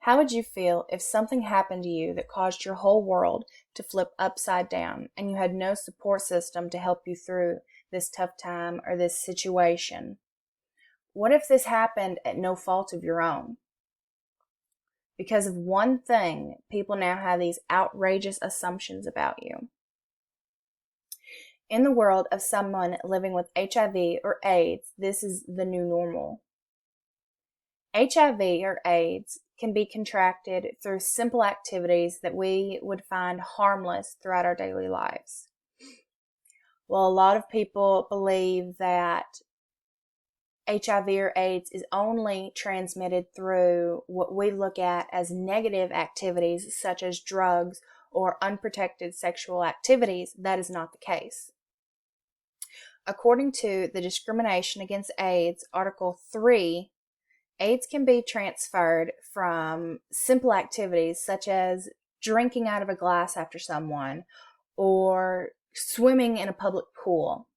How would you feel if something happened to you that caused your whole world to flip upside down and you had no support system to help you through this tough time or this situation? What if this happened at no fault of your own? Because of one thing, people now have these outrageous assumptions about you. In the world of someone living with HIV or AIDS, this is the new normal. HIV or AIDS can be contracted through simple activities that we would find harmless throughout our daily lives. Well, a lot of people believe that HIV or AIDS is only transmitted through what we look at as negative activities, such as drugs or unprotected sexual activities. That is not the case. According to the Discrimination Against AIDS, Article 3, AIDS can be transferred from simple activities such as drinking out of a glass after someone or swimming in a public pool.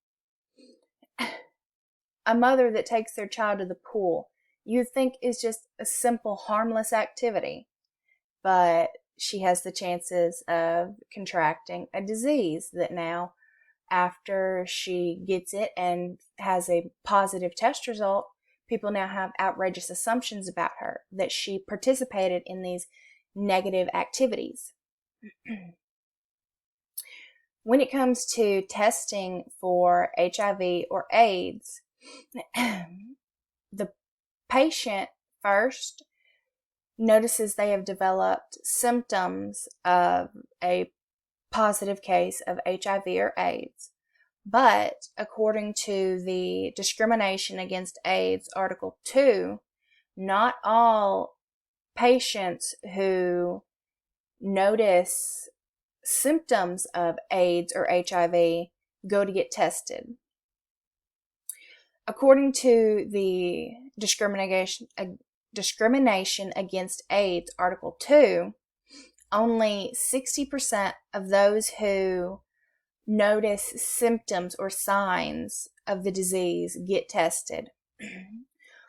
A mother that takes their child to the pool, you think is just a simple, harmless activity, but she has the chances of contracting a disease that now, after she gets it and has a positive test result, people now have outrageous assumptions about her, that she participated in these negative activities. When it comes to testing for HIV or AIDS, the patient first notices they have developed symptoms of a positive case of HIV or AIDS. But according to the Discrimination Against AIDS, Article 2, not all patients who notice symptoms of AIDS or HIV go to get tested. According to the Discrimination Against AIDS, Article 2, only 60% of those who notice symptoms or signs of the disease get tested,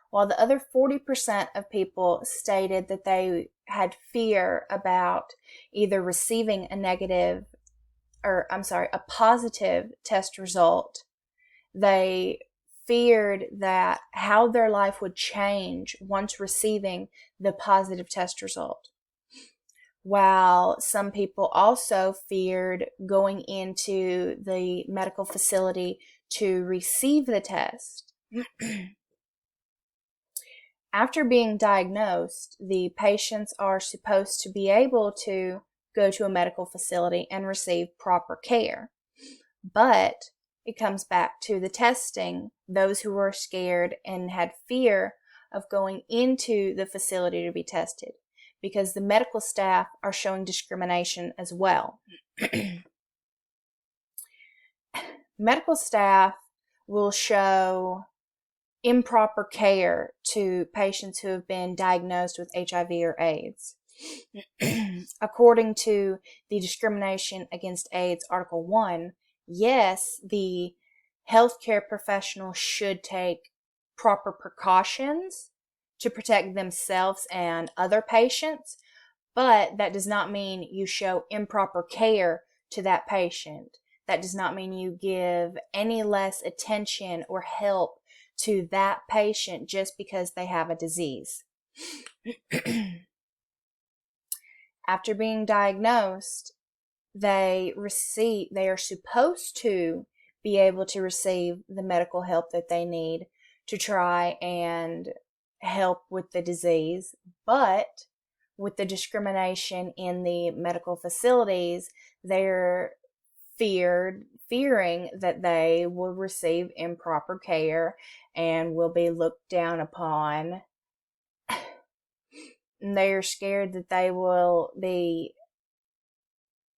while the other 40% of people stated that they had fear about either receiving a positive test result. They feared that how their life would change once receiving the positive test result. While some people also feared going into the medical facility to receive the test. After being diagnosed, the patients are supposed to be able to go to a medical facility and receive proper care. But it comes back to the testing. Those who were scared and had fear of going into the facility to be tested, because the medical staff are showing discrimination as well. Medical staff will show improper care to patients who have been diagnosed with HIV or AIDS. According to the Discrimination Against AIDS, Article 1, yes, the healthcare professional should take proper precautions to protect themselves and other patients, but that does not mean you show improper care to that patient. That does not mean you give any less attention or help to that patient just because they have a disease. After being diagnosed, they are supposed to be able to receive the medical help that they need to try and help with the disease. But with the discrimination in the medical facilities, they're fearing that they will receive improper care and will be looked down upon. And they are scared that they will be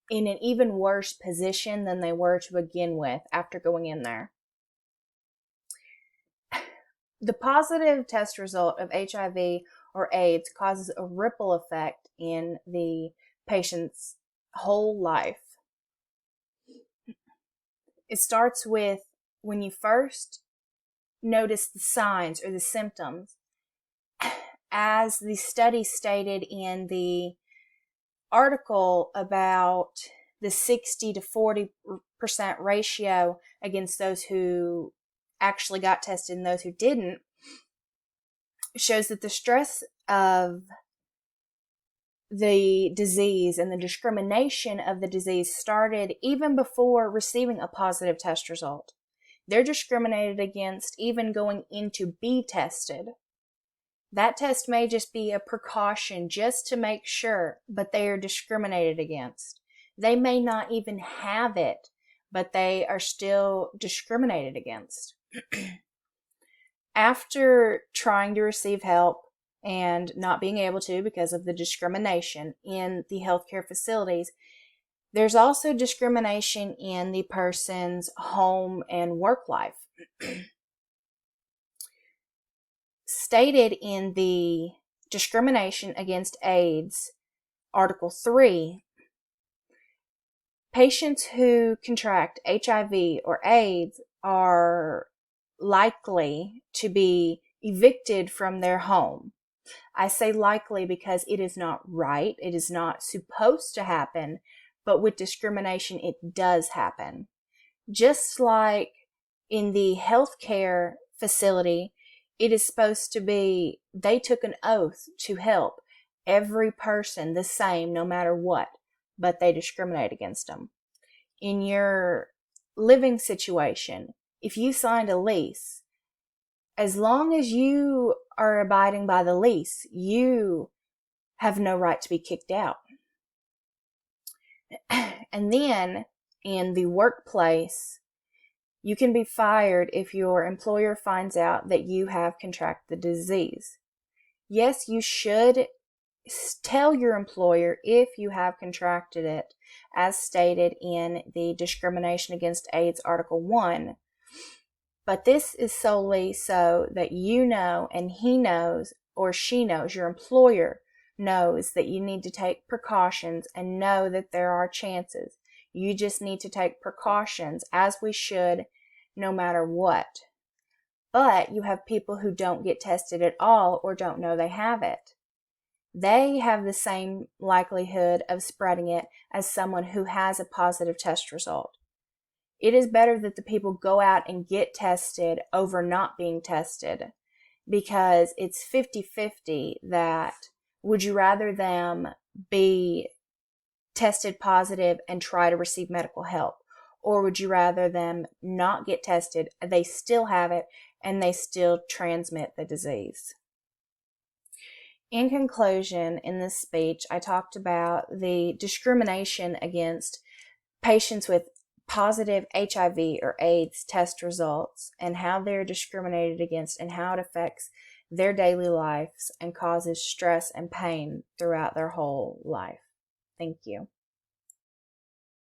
in an even worse position than they were to begin with after going in there. The positive test result of HIV or AIDS causes a ripple effect in the patient's whole life. It starts with when you first notice the signs or the symptoms. as the study stated in the article about the 60 to 40% ratio against those who actually got tested and those who didn't, shows that the stress of the disease and the discrimination of the disease started even before receiving a positive test result. They're discriminated against even going in to be tested. That test may just be a precaution just to make sure, but they are discriminated against. They may not even have it, but they are still discriminated against. After trying to receive help and not being able to because of the discrimination in the healthcare facilities, there's also discrimination in the person's home and work life. Stated in the Discrimination Against AIDS, Article 3, patients who contract HIV or AIDS are likely to be evicted from their home. I say likely because it is not right. It is not supposed to happen, but with discrimination, it does happen. Just like in the healthcare facility, it is supposed to be, they took an oath to help every person the same no matter what, but they discriminate against them. In your living situation, if you signed a lease, as long as you are abiding by the lease, you have no right to be kicked out. And then in the workplace, you can be fired if your employer finds out that you have contracted the disease. Yes, you should tell your employer if you have contracted it, as stated in the Discrimination Against AIDS Article 1. But this is solely so that you know and he knows or she knows, your employer knows that you need to take precautions and know that there are chances. You just need to take precautions as we should no matter what. But you have people who don't get tested at all or don't know they have it. They have the same likelihood of spreading it as someone who has a positive test result. It is better that the people go out and get tested over not being tested, because it's 50-50 that would you rather them be tested positive and try to receive medical help, or would you rather them not get tested, they still have it, and they still transmit the disease? In conclusion, in this speech, I talked about the discrimination against patients with positive HIV or AIDS test results and how they're discriminated against and how it affects their daily lives and causes stress and pain throughout their whole life. Thank you.